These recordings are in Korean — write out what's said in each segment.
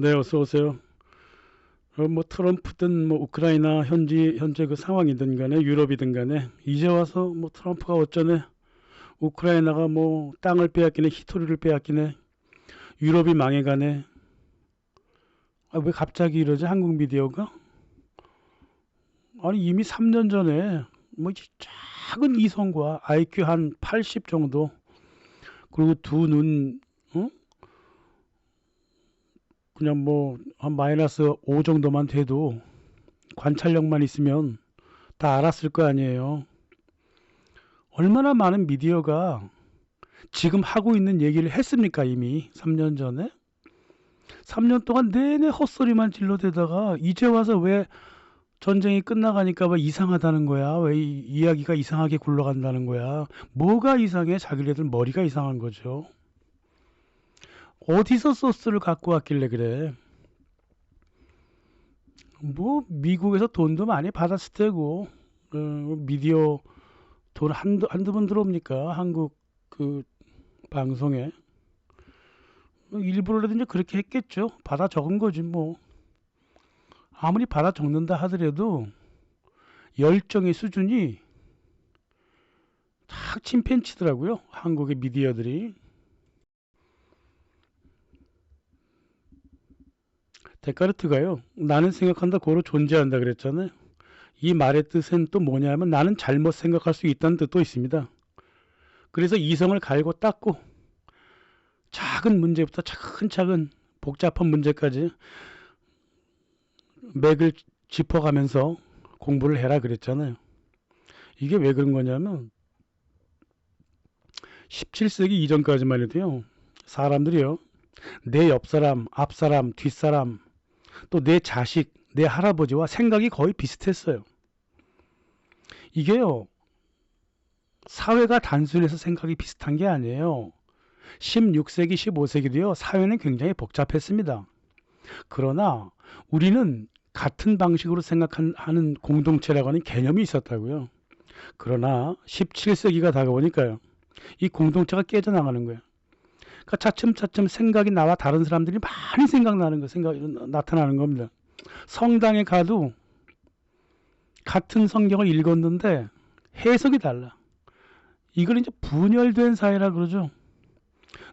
네, 어서 오세요. 뭐 트럼프든 뭐 우크라이나 현재 그 상황이든 간에 유럽이든 간에 이제 와서 뭐 트럼프가 어쩌네, 우크라이나가 뭐 땅을 빼앗기네, 히토리를 빼앗기네, 유럽이 망해가네. 아, 왜 갑자기 이러지 한국 미디어가? 아니 이미 3년 전에 뭐 작은 이성과 IQ 한 80 정도, 그리고 두 눈, 어? 그냥 뭐 한 마이너스 5 정도만 돼도, 관찰력만 있으면 다 알았을 거 아니에요. 얼마나 많은 미디어가 지금 하고 있는 얘기를 했습니까? 이미 3년 전에. 3년 동안 내내 헛소리만 질러대다가 이제 와서 왜 전쟁이 끝나가니까 왜 이상하다는 거야? 왜 이야기가 이상하게 굴러간다는 거야? 뭐가 이상해? 자기네들 머리가 이상한 거죠. 어디서 소스를 갖고 왔길래 그래? 뭐 미국에서 돈도 많이 받았을 테고, 미디어 돈 한두 번 들어옵니까? 한국 그 방송에. 일부러라든지 그렇게 했겠죠. 받아 적은 거지 뭐. 아무리 받아 적는다 하더라도 열정의 수준이 탁 침팬치더라고요. 한국의 미디어들이. 데카르트가요, 나는 생각한다 고로 존재한다 그랬잖아요. 이 말의 뜻은 또 뭐냐면 나는 잘못 생각할 수 있다는 뜻도 있습니다. 그래서 이성을 갈고 닦고 작은 문제부터 차근차근 복잡한 문제까지 맥을 짚어가면서 공부를 해라 그랬잖아요. 이게 왜 그런 거냐면 17세기 이전까지만 해도요, 사람들이요, 내 옆사람, 앞사람, 뒷사람, 또 내 자식, 내 할아버지와 생각이 거의 비슷했어요. 이게요, 사회가 단순해서 생각이 비슷한 게 아니에요. 16세기, 15세기도요, 사회는 굉장히 복잡했습니다. 그러나 우리는 같은 방식으로 생각하는 공동체라고 하는 개념이 있었다고요. 그러나 17세기가 다가오니까요, 이 공동체가 깨져나가는 거예요. 그러니까 차츰차츰 생각이 나와 다른 사람들이 많이 생각나는 거, 생각이 나타나는 겁니다. 성당에 가도 같은 성경을 읽었는데 해석이 달라. 이걸 이제 분열된 사회라 그러죠.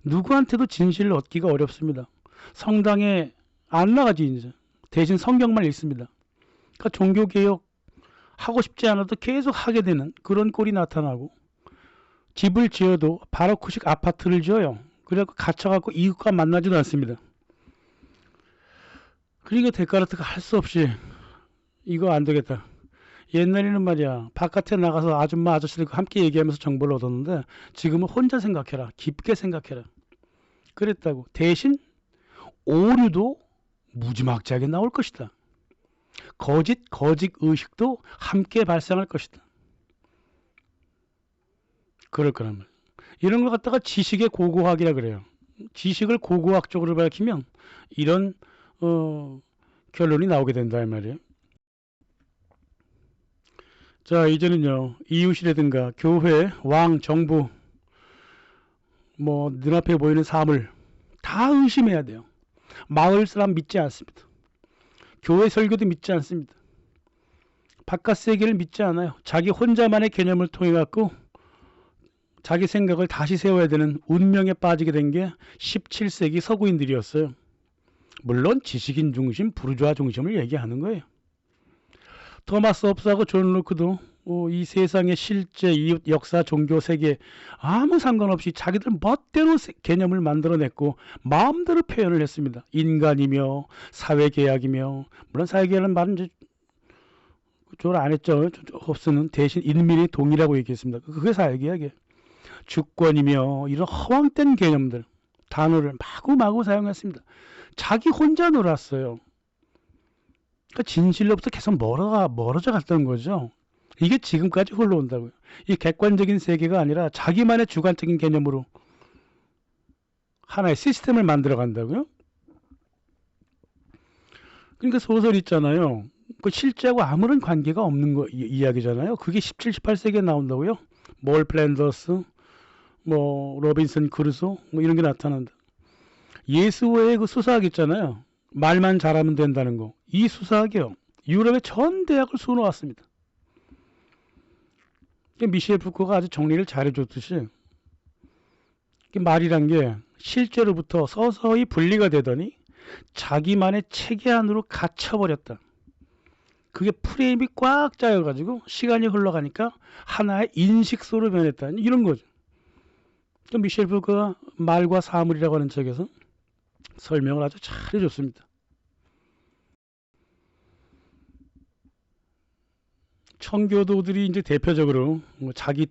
누구한테도 진실을 얻기가 어렵습니다. 성당에 안 나가지 이제. 대신 성경만 읽습니다. 그러니까 종교개혁 하고 싶지 않아도 계속 하게 되는 그런 꼴이 나타나고, 집을 지어도 바로크식 아파트를 지어요. 그래갖고 갇혀갖고 이웃과 만나지도 않습니다. 그러니까 데카르트가 할 수 없이 이거 안 되겠다. 옛날에는 말이야, 바깥에 나가서 아줌마 아저씨들과 함께 얘기하면서 정보를 얻었는데 지금은 혼자 생각해라, 깊게 생각해라 그랬다고. 대신 오류도 무지막지하게 나올 것이다. 거짓 의식도 함께 발생할 것이다. 그럴 거란 말. 이런 걸 갖다가 지식의 고고학이라 그래요. 지식을 고고학적으로 밝히면 이런 결론이 나오게 된다 이 말이에요. 자, 이제는요, 이웃이라든가 교회, 왕, 정부, 뭐 눈앞에 보이는 사물 다 의심해야 돼요. 마을 사람 믿지 않습니다. 교회 설교도 믿지 않습니다. 바깥 세계를 믿지 않아요. 자기 혼자만의 개념을 통해 갖고 자기 생각을 다시 세워야 되는 운명에 빠지게 된 게 17세기 서구인들이었어요. 물론 지식인 중심, 부르주아 중심을 얘기하는 거예요. 토마스 홉스하고 존 로크도 이 세상의 실제 이웃, 역사, 종교, 세계 아무 상관없이 자기들 멋대로 개념을 만들어냈고 마음대로 표현을 했습니다. 인간이며 사회계약이며, 물론 사회계약은 말은 저를 안 했죠. 홉스는 대신 인민의 동의라고 얘기했습니다. 그게 사회계약이에요. 주권이며 이런 허황된 개념들, 단어를 마구마구 사용했습니다. 자기 혼자 놀았어요. 그러니까 진실로부터 계속 멀어져 갔던 거죠. 이게 지금까지 흘러온다고요. 이 객관적인 세계가 아니라 자기만의 주관적인 개념으로 하나의 시스템을 만들어 간다고요. 그러니까 소설 있잖아요. 그 실제하고 아무런 관계가 없는 거 이야기잖아요. 그게 17, 18세기에 나온다고요. 몰 플랜더스, 뭐 로빈슨 크루소, 뭐 이런 게 나타난다. 예수 외에 그 수사학 있잖아요. 말만 잘하면 된다는 거. 이 수사학이요. 유럽의 전 대학을 수놓았습니다. 미셸 푸코가 아주 정리를 잘해줬듯이 말이란 게 실제로부터 서서히 분리가 되더니 자기만의 체계 안으로 갇혀버렸다. 그게 프레임이 꽉 짜여가지고 시간이 흘러가니까 하나의 인식소로 변했다. 이런 거죠. 미셸 푸코가 말과 사물이라고 하는 책에서 설명을 아주 잘해줬습니다. 청교도들이 이제 대표적으로 자기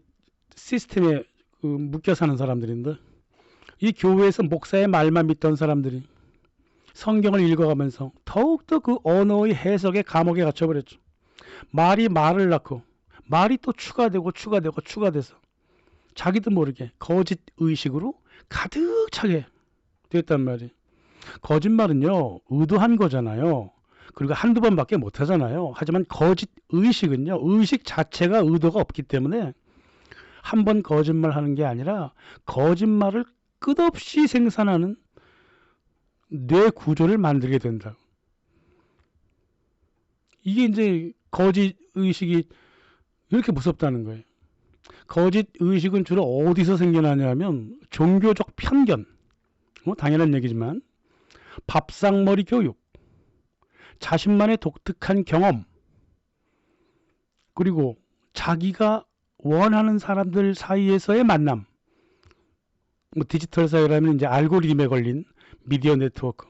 시스템에 묶여 사는 사람들인데, 이 교회에서 목사의 말만 믿던 사람들이 성경을 읽어가면서 더욱더 그 언어의 해석의 감옥에 갇혀버렸죠. 말이 말을 낳고 말이 또 추가돼서 자기도 모르게 거짓 의식으로 가득 차게 됐단 말이에요. 거짓말은요, 의도한 거잖아요. 그리고 한두 번밖에 못 하잖아요. 하지만 거짓 의식은요, 의식 자체가 의도가 없기 때문에 한 번 거짓말 하는 게 아니라 거짓말을 끝없이 생산하는 뇌 구조를 만들게 된다. 이게 이제 거짓 의식이 이렇게 무섭다는 거예요. 거짓 의식은 주로 어디서 생겨나냐면 종교적 편견, 당연한 얘기지만 밥상머리 교육, 자신만의 독특한 경험, 그리고 자기가 원하는 사람들 사이에서의 만남, 디지털 사회라면 이제 알고리즘에 걸린 미디어 네트워크,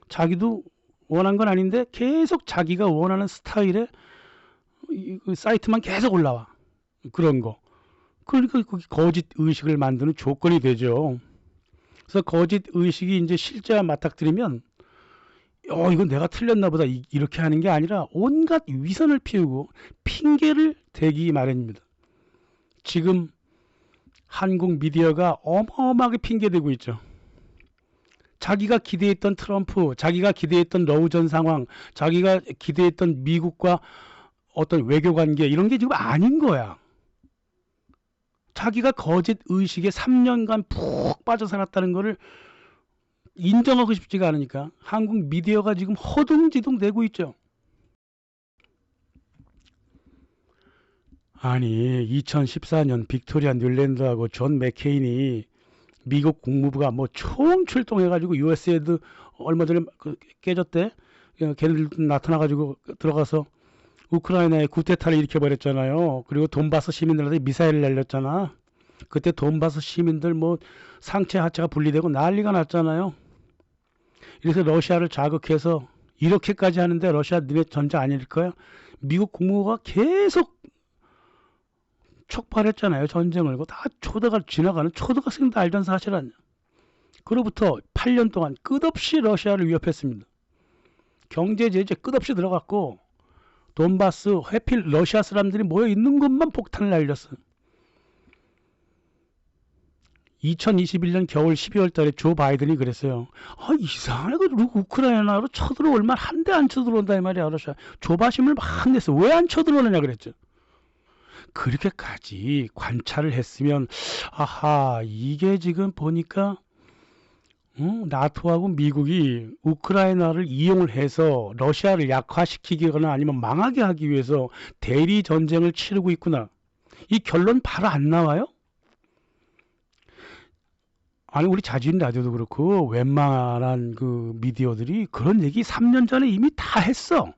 자기도 원한 건 아닌데 계속 자기가 원하는 스타일의 그 사이트만 계속 올라와. 그런 거. 그러니까 거짓 의식을 만드는 조건이 되죠. 그래서 거짓 의식이 이제 실제와 맞닥뜨리면 이건 내가 틀렸나 보다 이렇게 하는 게 아니라 온갖 위선을 피우고 핑계를 대기 마련입니다. 지금 한국 미디어가 어마어마하게 핑계대고 있죠. 자기가 기대했던 트럼프, 자기가 기대했던 러우전 상황, 자기가 기대했던 미국과 어떤 외교관계, 이런 게 지금 아닌 거야. 자기가 거짓 의식에 3년간 푹 빠져 살았다는 거를 인정하고 싶지가 않으니까 한국 미디어가 지금 허둥지둥 되고 있죠. 아니, 2014년 빅토리아 뉴랜드하고 존 맥케인이 미국 국무부가 뭐 총출동해가지고 USAID 얼마 전에 깨졌대. 걔네들도 나타나가지고 들어가서 우크라이나에 쿠데타를 일으켜버렸잖아요. 그리고 돈바스 시민들한테 미사일을 날렸잖아. 그때 돈바스 시민들 뭐 상체 하체가 분리되고 난리가 났잖아요. 이래서 러시아를 자극해서 이렇게까지 하는데 러시아 니네 전쟁 아닐 거야? 미국 국무부가 계속 촉발했잖아요. 전쟁을. 그거 다 지나가는 초등학생도 알던 사실 아니야. 그로부터 8년 동안 끝없이 러시아를 위협했습니다. 경제 제재 끝없이 들어갔고 돈바스 회필 러시아 사람들이 모여 있는 것만 폭탄을 날렸어. 2021년 겨울 12월 달에 조 바이든이 그랬어요. 이상하네. 우크라이나로 쳐들어올 만 한 대 안 쳐들어온다 이 말이야. 러시아. 조바심을 막 냈어. 왜 안 쳐들어오느냐 그랬죠. 그렇게까지 관찰을 했으면 이게 지금 보니까 나토하고 미국이 우크라이나를 이용을 해서 러시아를 약화시키거나 아니면 망하게 하기 위해서 대리 전쟁을 치르고 있구나. 이 결론 바로 안 나와요? 아니, 우리 자주인 라디오도 그렇고 웬만한 그 미디어들이 그런 얘기 3년 전에 이미 다 했어.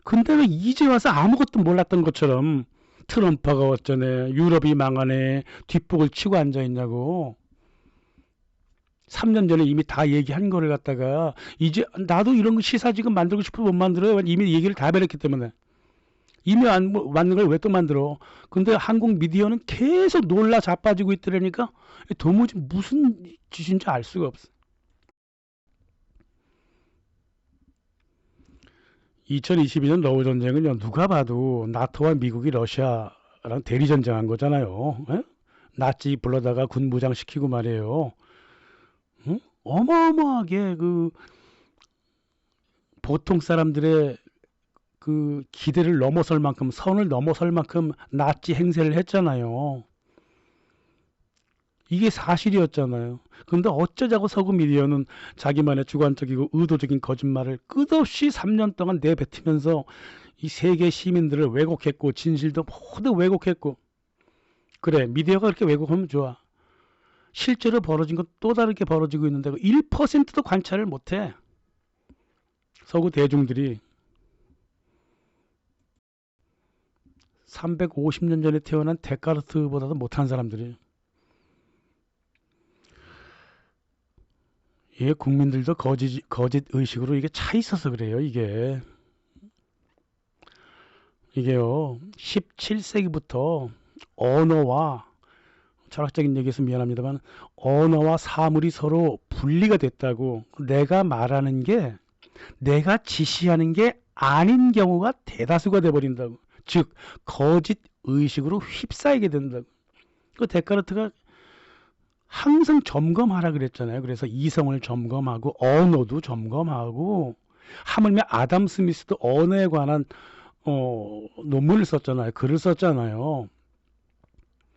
근데 왜 이제 와서 아무것도 몰랐던 것처럼 트럼프가 어쩌네, 유럽이 망하네, 뒷북을 치고 앉아있냐고. 3년 전에 이미 다 얘기한 거를 갖다가 이제 나도 이런 거 시사 지금 만들고 싶어도 못 만들어요. 이미 얘기를 다 해버렸기 때문에. 이미 안 만든 걸 왜 또 만들어. 근데 한국 미디어는 계속 놀라 자빠지고 있더라니까 도무지 무슨 짓인지 알 수가 없어. 2022년 러우 전쟁은요, 누가 봐도 나토와 미국이 러시아랑 대리 전쟁한 거잖아요. 에? 나치 불러다가 군부장 시키고 말이에요. 응? 어마어마하게 그 보통 사람들의 그 기대를 넘어설 만큼, 선을 넘어설 만큼 나치 행세를 했잖아요. 이게 사실이었잖아요. 근데 어쩌자고 서구 미디어는 자기만의 주관적이고 의도적인 거짓말을 끝없이 3년 동안 내뱉으면서 이 세계 시민들을 왜곡했고 진실도 모두 왜곡했고. 그래, 미디어가 그렇게 왜곡하면 좋아. 실제로 벌어진 건 또 다르게 벌어지고 있는데 1%도 관찰을 못해. 서구 대중들이 350년 전에 태어난 데카르트보다도 못한 사람들이. 예, 국민들도 거짓 의식으로 이게 차 있어서 그래요. 이게요 17세기부터 언어와, 철학적인 얘기에서 미안합니다만, 언어와 사물이 서로 분리가 됐다고. 내가 말하는 게 내가 지시하는 게 아닌 경우가 대다수가 돼버린다고. 즉 거짓 의식으로 휩싸이게 된다고. 그 데카르트가 항상 점검하라 그랬잖아요. 그래서 이성을 점검하고 언어도 점검하고, 하물며 아담 스미스도 언어에 관한 논문을 썼잖아요. 글을 썼잖아요.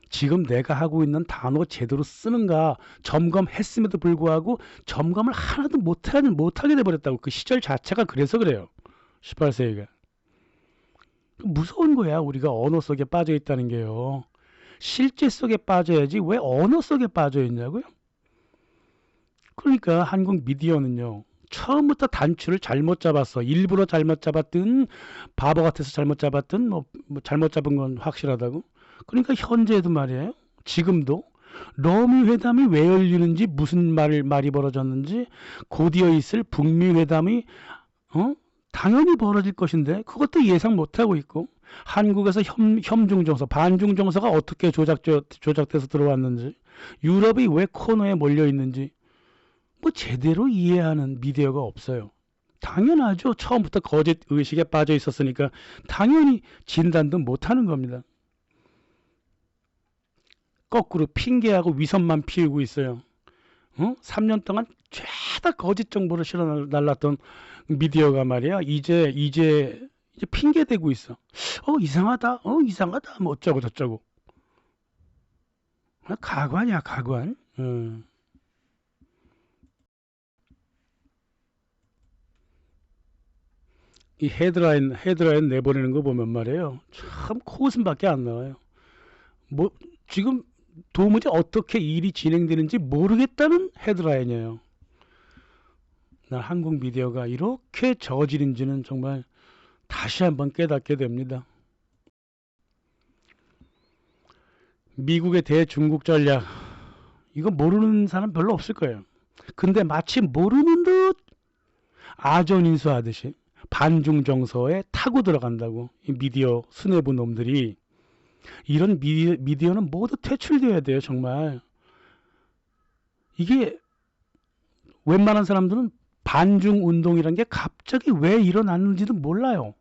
지금 내가 하고 있는 단어 제대로 쓰는가 점검했음에도 불구하고 점검을 하나도 못하게 돼버렸다고. 그 시절 자체가 그래서 그래요. 18세기가. 무서운 거야. 우리가 언어 속에 빠져 있다는 게요. 실제 속에 빠져야지 왜 언어 속에 빠져 있냐고요. 그러니까 한국 미디어는요, 처음부터 단추를 잘못 잡았어. 일부러 잘못 잡았든 바보 같아서 잘못 잡았든 뭐 잘못 잡은 건 확실하다고. 그러니까 현재도 말이에요. 지금도 러미 회담이 왜 열리는지, 무슨 말이 벌어졌는지, 곧이어 있을 북미 회담이 당연히 벌어질 것인데 그것도 예상 못하고 있고, 한국에서 협중정서, 반중정서가 어떻게 조작돼서 들어왔는지, 유럽이 왜 코너에 몰려 있는지 뭐 제대로 이해하는 미디어가 없어요. 당연하죠. 처음부터 거짓 의식에 빠져 있었으니까 당연히 진단도 못하는 겁니다. 거꾸로 핑계하고 위선만 피우고 있어요. 3년 동안 죄다 거짓 정보를 실어 날랐던 미디어가 말이야, 이제 핑계 대고 있어. 이상하다. 이상하다. 뭐 어쩌고 저쩌고. 가관이야, 가관. 이 헤드라인 내보내는 거 보면 말이에요, 참 코웃음밖에 안 나와요. 뭐 지금 도무지 어떻게 일이 진행되는지 모르겠다는 헤드라인이에요. 난 한국 미디어가 이렇게 저질인지는 정말 다시 한번 깨닫게 됩니다. 미국의 대중국 전략, 이거 모르는 사람 별로 없을 거예요. 근데 마치 모르는 듯 아전인수하듯이 반중 정서에 타고 들어간다고. 이 미디어 수뇌부 놈들이. 이런 미디어는 모두 퇴출되어야 돼요. 정말. 이게 웬만한 사람들은 반중 운동이라는 게 갑자기 왜 일어났는지도 몰라요.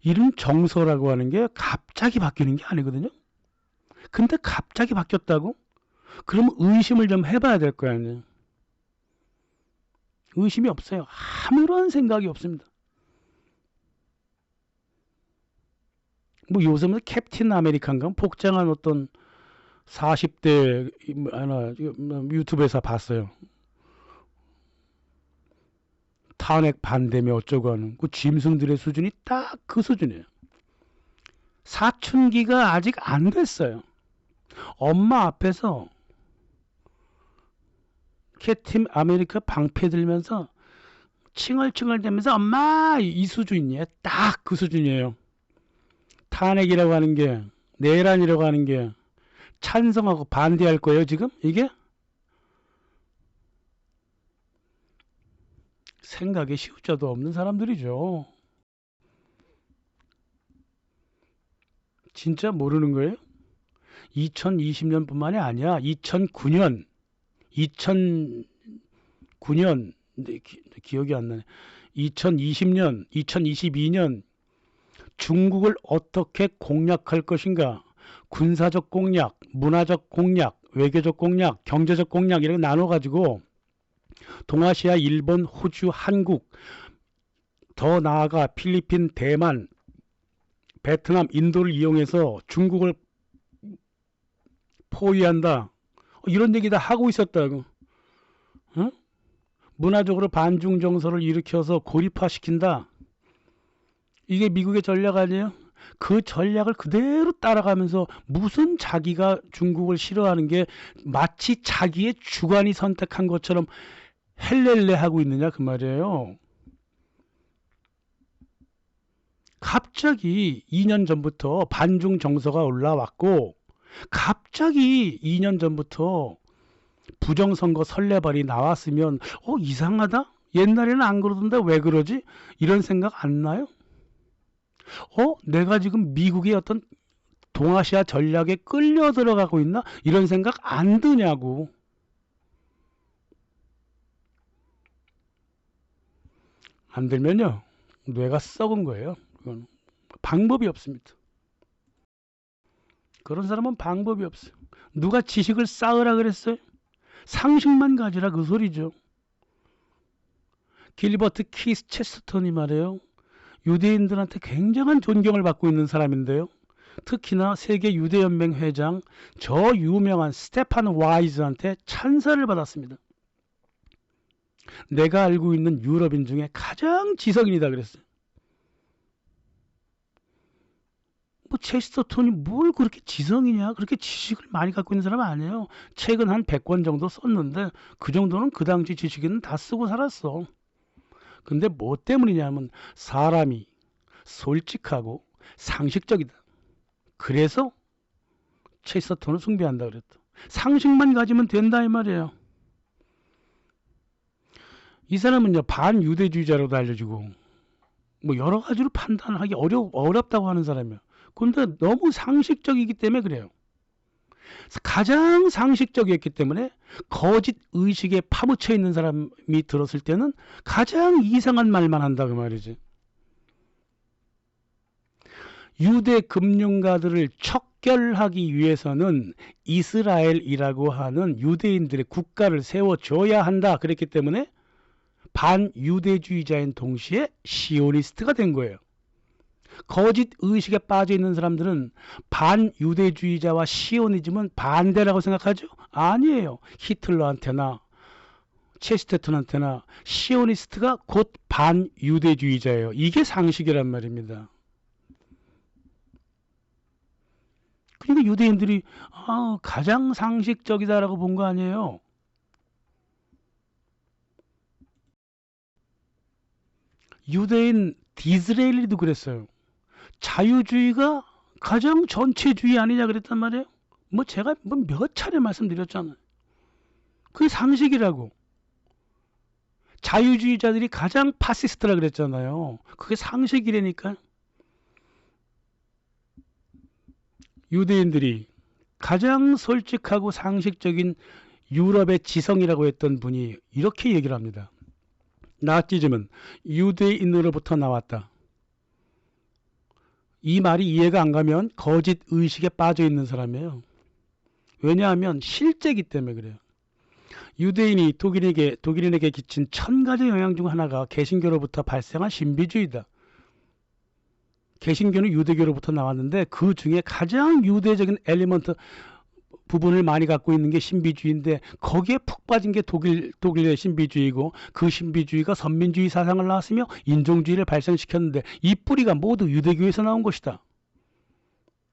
이런 정서라고 하는 게 갑자기 바뀌는 게 아니거든요. 근데 갑자기 바뀌었다고? 그러면 의심을 좀 해봐야 될 거 아니에요. 의심이 없어요. 아무런 생각이 없습니다. 뭐 요즘은 캡틴 아메리칸가 복장한 어떤 40대 하나 유튜브에서 봤어요. 탄핵 반대며 어쩌고 하는 그 짐승들의 수준이 딱 그 수준이에요. 사춘기가 아직 안 됐어요. 엄마 앞에서 캡틴 아메리카 방패 들면서 칭얼칭얼 대면서 엄마, 이 수준이에요. 딱 그 수준이에요. 탄핵이라고 하는 게, 내란이라고 하는 게 찬성하고 반대할 거예요 지금 이게? 생각에 시우자도 없는 사람들이죠. 진짜 모르는 거예요? 2020년뿐만이 아니야. 2009년 기억이 안 나네. 2020년, 2022년 중국을 어떻게 공략할 것인가? 군사적 공략, 문화적 공략, 외교적 공략, 경제적 공략 이렇게 나눠가지고 동아시아, 일본, 호주, 한국, 더 나아가 필리핀, 대만, 베트남, 인도를 이용해서 중국을 포위한다. 이런 얘기 다 하고 있었다고. 어? 문화적으로 반중 정서를 일으켜서 고립화시킨다. 이게 미국의 전략 아니에요? 그 전략을 그대로 따라가면서 무슨 자기가 중국을 싫어하는 게 마치 자기의 주관이 선택한 것처럼 헬렐레 하고 있느냐 그 말이에요. 갑자기 2년 전부터 반중 정서가 올라왔고 갑자기 2년 전부터 부정선거 설레발이 나왔으면 이상하다? 옛날에는 안 그러던데 왜 그러지? 이런 생각 안 나요? 내가 지금 미국의 어떤 동아시아 전략에 끌려 들어가고 있나? 이런 생각 안 드냐고. 안 들면요. 뇌가 썩은 거예요. 그건 방법이 없습니다. 그런 사람은 방법이 없어요. 누가 지식을 쌓으라 그랬어요? 상식만 가지라 그 소리죠. 길버트 키스 체스턴이 말해요. 유대인들한테 굉장한 존경을 받고 있는 사람인데요. 특히나 세계 유대연맹 회장 저 유명한 스테판 와이즈한테 찬사를 받았습니다. 내가 알고 있는 유럽인 중에 가장 지성인이다 그랬어요. 체스터톤이 뭘 그렇게 지성이냐? 그렇게 지식을 많이 갖고 있는 사람 아니에요. 책은 한 100권 정도 썼는데 그 정도는 그 당시 지식인은 다 쓰고 살았어. 근데 뭐 때문이냐면 사람이 솔직하고 상식적이다. 그래서 체스터톤을 숭배한다 그랬다. 상식만 가지면 된다 이 말이에요. 이 사람은요 반유대주의자로도 알려지고 뭐 여러 가지로 판단하기 어렵다고 하는 사람이에요. 근데 너무 상식적이기 때문에 그래요. 가장 상식적이었기 때문에 거짓 의식에 파묻혀 있는 사람이 들었을 때는 가장 이상한 말만 한다 그 말이지. 유대 금융가들을 척결하기 위해서는 이스라엘이라고 하는 유대인들의 국가를 세워줘야 한다 그랬기 때문에 반유대주의자인 동시에 시오니스트가 된 거예요. 거짓 의식에 빠져 있는 사람들은 반유대주의자와 시오니즘은 반대라고 생각하죠? 아니에요. 히틀러한테나 체스테턴한테나 시오니스트가 곧 반유대주의자예요. 이게 상식이란 말입니다. 그러니까 유대인들이 가장 상식적이다라고 본 거 아니에요. 유대인 디스레일리도 그랬어요. 자유주의가 가장 전체주의 아니냐 그랬단 말이에요. 제가 몇 차례 말씀드렸잖아요. 그게 상식이라고. 자유주의자들이 가장 파시스트라 그랬잖아요. 그게 상식이라니까. 유대인들이 가장 솔직하고 상식적인 유럽의 지성이라고 했던 분이 이렇게 얘기를 합니다. 나치즘은 유대인으로부터 나왔다. 이 말이 이해가 안 가면 거짓 의식에 빠져 있는 사람이에요. 왜냐하면 실제이기 때문에 그래요. 유대인이 독일인에게 끼친 1000가지 영향 중 하나가 개신교로부터 발생한 신비주의다. 개신교는 유대교로부터 나왔는데 그 중에 가장 유대적인 엘리먼트 부분을 많이 갖고 있는 게 신비주의인데 거기에 푹 빠진 게 독일의 신비주의고 그 신비주의가 선민주의 사상을 낳았으며 인종주의를 발생시켰는데 이 뿌리가 모두 유대교에서 나온 것이다.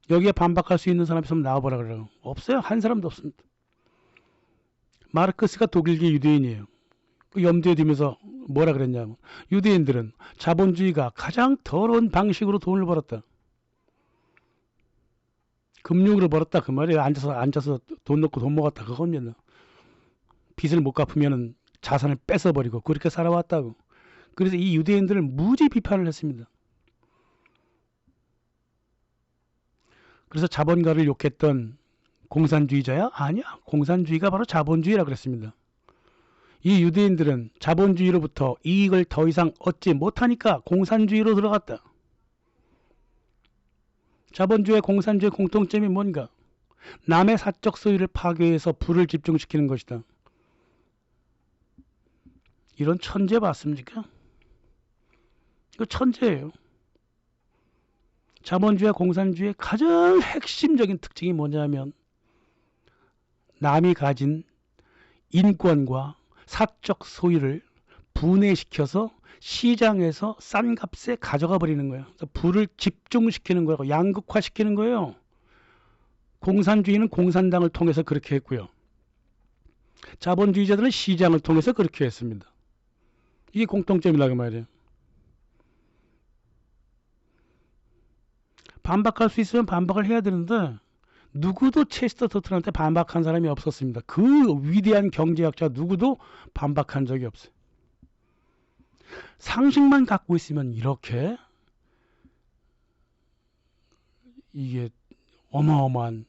여기에 반박할 수 있는 사람이 있으면 나와보라 그래요. 없어요. 한 사람도 없습니다. 마르크스가 독일계 유대인이에요. 그 염두에 두면서 뭐라 그랬냐면 유대인들은 자본주의가 가장 더러운 방식으로 돈을 벌었다. 금융으로 벌었다 그 말이에요. 앉아서 돈 넣고 돈 먹었다 그겁니다. 빚을 못 갚으면 자산을 뺏어버리고 그렇게 살아왔다고. 그래서 이 유대인들을 무지 비판을 했습니다. 그래서 자본가를 욕했던 공산주의자야? 아니야. 공산주의가 바로 자본주의라 그랬습니다. 이 유대인들은 자본주의로부터 이익을 더 이상 얻지 못하니까 공산주의로 들어갔다. 자본주의와 공산주의의 공통점이 뭔가? 남의 사적 소유를 파괴해서 부를 집중시키는 것이다. 이런 천재 봤습니까? 이거 천재예요. 자본주의와 공산주의의 가장 핵심적인 특징이 뭐냐면 남이 가진 인권과 사적 소유를 분해시켜서 시장에서 싼 값에 가져가 버리는 거예요. 그래서 부를 집중시키는 거고 양극화시키는 거예요. 공산주의는 공산당을 통해서 그렇게 했고요. 자본주의자들은 시장을 통해서 그렇게 했습니다. 이게 공통점이라고 말이에요. 반박할 수 있으면 반박을 해야 되는데 누구도 체스터턴한테 반박한 사람이 없었습니다. 그 위대한 경제학자 누구도 반박한 적이 없어요. 상식만 갖고 있으면 이렇게 이게 어마어마한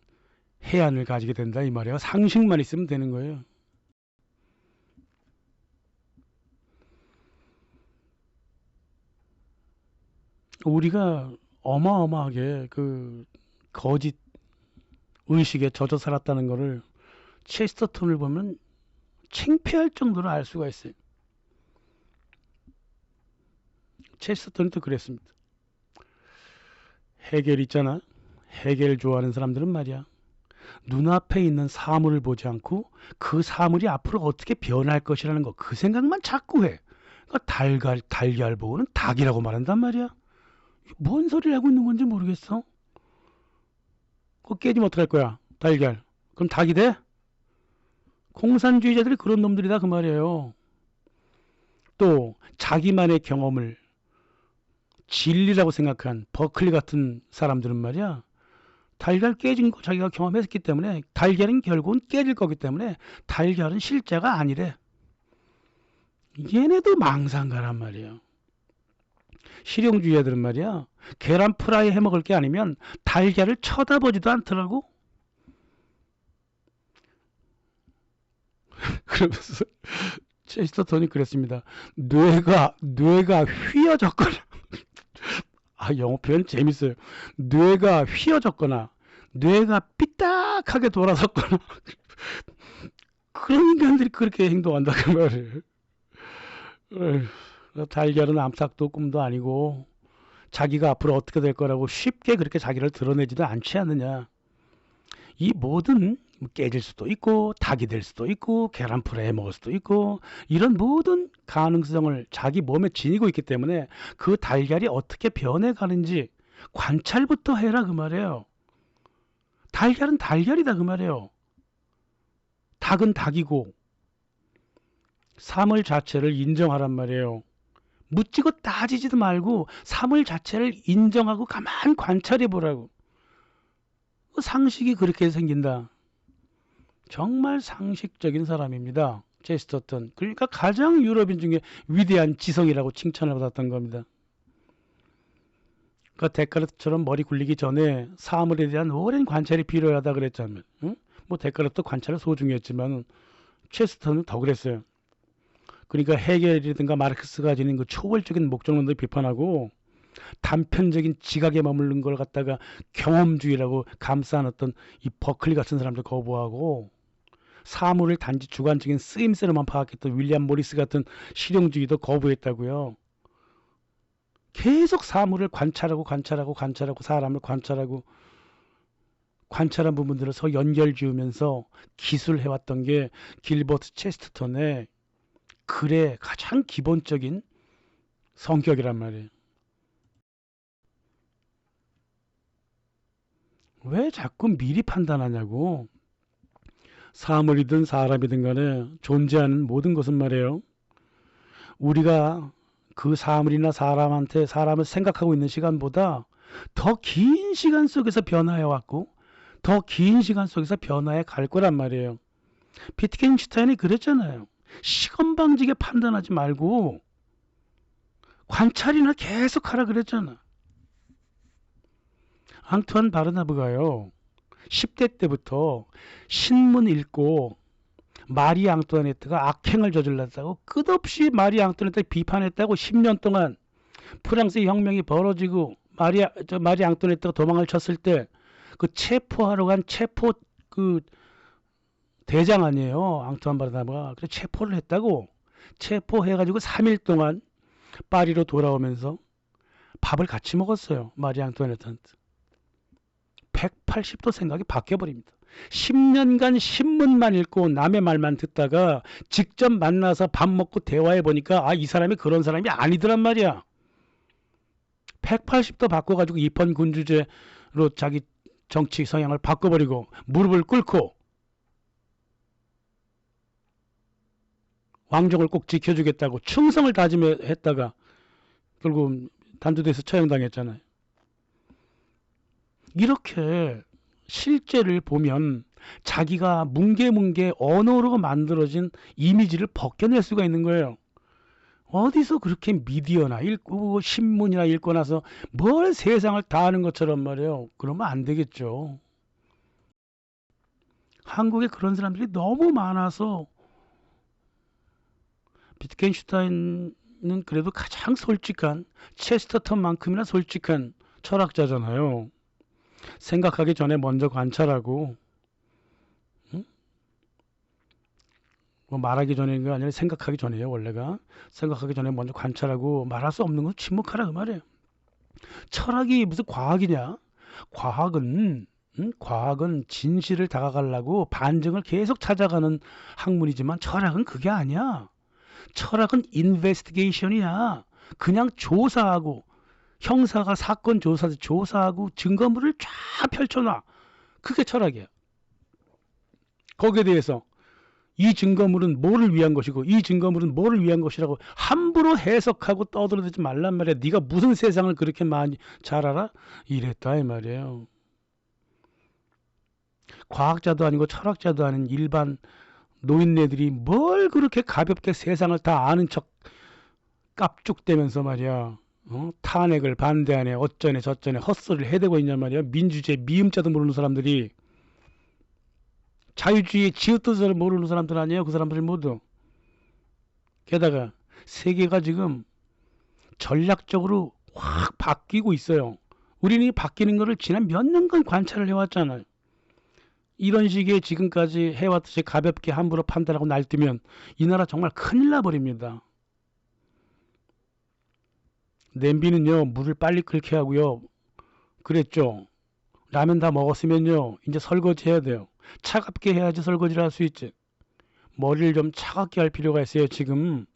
해안을 가지게 된다 이 말이에요. 상식만 있으면 되는 거예요. 우리가 어마어마하게 그 거짓 의식에 젖어 살았다는 거를 체스터턴을 보면 창피할 정도로 알 수가 있어요. 체스터턴이 또 그랬습니다. 헤겔 있잖아. 헤겔 좋아하는 사람들은 말이야. 눈앞에 있는 사물을 보지 않고 그 사물이 앞으로 어떻게 변할 것이라는 거 그 생각만 자꾸 해. 그러니까 달걀 보고는 닭이라고 말한단 말이야. 뭔 소리를 하고 있는 건지 모르겠어. 그거 깨지면 어떡할 거야? 달걀. 그럼 닭이 돼? 공산주의자들이 그런 놈들이다 그 말이에요. 또 자기만의 경험을 진리라고 생각한 버클리 같은 사람들은 말이야. 달걀 깨진 거 자기가 경험했기 때문에 달걀은 결국은 깨질 거기 때문에 달걀은 실제가 아니래. 얘네도 망상가란 말이에요. 실용주의자들은 말이야. 계란 프라이 해먹을 게 아니면 달걀을 쳐다보지도 않더라고. 그러면서 체스터턴이 그랬습니다. 뇌가 휘어졌거나 영어 표현 재밌어요. 뇌가 휘어졌거나 뇌가 삐딱하게 돌아섰거나 그런 인간들이 그렇게 행동한다 그 말이에요. 달걀은 암탉도 꿈도 아니고 자기가 앞으로 어떻게 될 거라고 쉽게 그렇게 자기를 드러내지도 않지 않느냐. 이 모든 깨질 수도 있고 닭이 될 수도 있고 계란 프라이 먹을 수도 있고 이런 모든 가능성을 자기 몸에 지니고 있기 때문에 그 달걀이 어떻게 변해가는지 관찰부터 해라 그 말이에요. 달걀은 달걀이다 그 말이에요. 닭은 닭이고 사물 자체를 인정하란 말이에요. 묻지고 따지지도 말고 사물 자체를 인정하고 가만 관찰해 보라고. 상식이 그렇게 생긴다. 정말 상식적인 사람입니다. 체스터턴. 그러니까 가장 유럽인 중에 위대한 지성이라고 칭찬을 받았던 겁니다. 그러니까 데카르트처럼 머리 굴리기 전에 사물에 대한 오랜 관찰이 필요하다 그랬잖아요. 응? 뭐 데카르트도 관찰을 소중히 했지만 체스터턴은 더 그랬어요. 그러니까 헤겔이라든가 마르크스가 지닌 그 초월적인 목적론들 비판하고 단편적인 지각에 머무른 걸 갖다가 경험주의라고 감싸안았던 이 버클리 같은 사람들 거부하고 사물을 단지 주관적인 쓰임새로만 파악했던 윌리엄 모리스 같은 실용주의도 거부했다고요. 계속 사물을 관찰하고 사람을 관찰하고 관찰한 부분들을 서 연결 지으면서 기술해왔던 게 길버트 체스터턴의 글의 가장 기본적인 성격이란 말이에요. 왜 자꾸 미리 판단하냐고. 사물이든 사람이든 간에 존재하는 모든 것은 말이에요. 우리가 그 사물이나 사람을 생각하고 있는 시간보다 더 긴 시간 속에서 변화해 왔고 더 긴 시간 속에서 변화해 갈 거란 말이에요. 비트겐슈타인이 그랬잖아요. 시건방지게 판단하지 말고 관찰이나 계속하라 그랬잖아. 앙투안 바르나브가요. 10대 때부터 신문 읽고 마리 앙뚜아네트가 악행을 저질렀다고 끝없이 마리 앙뚜아네트를 비판했다고 10년 동안 프랑스 혁명이 벌어지고 마리 앙뚜아네트가 도망을 쳤을 때 그 체포하러 간 체포 그 대장 아니에요. 앙투안 바르나브가. 그래서 체포를 했다고. 체포해가지고 3일 동안 파리로 돌아오면서 밥을 같이 먹었어요. 마리 앙뚜아네트한테. 180도 생각이 바뀌어버립니다. 10년간 신문만 읽고 남의 말만 듣다가 직접 만나서 밥 먹고 대화해 보니까 아, 이 사람이 그런 사람이 아니더란 말이야. 180도 바꿔가지고 입헌군주제로 자기 정치 성향을 바꿔버리고 무릎을 꿇고 왕족을 꼭 지켜주겠다고 충성을 다짐했다가 결국 단두대에서 처형당했잖아요. 이렇게 실제를 보면 자기가 뭉게뭉게 언어로 만들어진 이미지를 벗겨낼 수가 있는 거예요. 어디서 그렇게 미디어나 읽고 신문이나 읽고 나서 뭘 세상을 다 아는 것처럼 말이에요. 그러면 안 되겠죠. 한국에 그런 사람들이 너무 많아서 비트겐슈타인은 그래도 가장 솔직한 체스터턴만큼이나 솔직한 철학자잖아요. 생각하기 전에 먼저 관찰하고 응? 뭐 말하기 전인가 아니라 생각하기 전이에요. 원래가 생각하기 전에 먼저 관찰하고 말할 수 없는 건 침묵하라 그 말이에요. 철학이 무슨 과학이냐? 과학은 과학은 진실을 다가가려고 반증을 계속 찾아가는 학문이지만 철학은 그게 아니야. 철학은 인베스티게이션이야. 그냥 조사하고 형사가 사건 조사하고 증거물을 쫙 펼쳐놔. 그게 철학이야. 거기에 대해서 이 증거물은 뭐를 위한 것이고 이 증거물은 뭐를 위한 것이라고 함부로 해석하고 떠들어대지 말란 말이야. 네가 무슨 세상을 그렇게 많이 잘 알아? 이랬다 이 말이에요. 과학자도 아니고 철학자도 아닌 일반 노인네들이 뭘 그렇게 가볍게 세상을 다 아는 척 깝죽대면서 말이야. 탄핵을 반대하네 어쩌네 저쩌네 헛소리를 해대고 있냔 말이야. 민주주의 미음자도 모르는 사람들이 자유주의의 지읒뜻을 모르는 사람들 아니에요. 그 사람들이 모두. 게다가 세계가 지금 전략적으로 확 바뀌고 있어요. 우리는 이 바뀌는 것을 지난 몇 년간 관찰을 해왔잖아요. 이런 식의 지금까지 해왔듯이 가볍게 함부로 판단하고 날뛰면 이 나라 정말 큰일 나버립니다. 냄비는요 물을 빨리 끓게 하고요. 그랬죠. 라면 다 먹었으면요 이제 설거지 해야 돼요. 차갑게 해야지 설거지를 할 수 있지. 머리를 좀 차갑게 할 필요가 있어요. 지금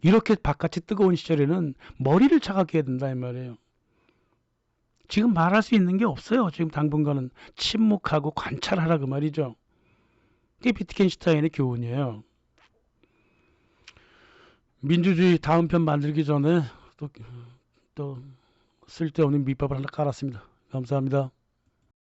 이렇게 바깥이 뜨거운 시절에는 머리를 차갑게 해야 된다 이 말이에요. 지금 말할 수 있는 게 없어요. 지금 당분간은 침묵하고 관찰하라 그 말이죠. 그게 비트겐슈타인의 교훈이에요. 민주주의 다음 편 만들기 전에 또 쓸데없는 밑밥을 하나 깔았습니다. 감사합니다.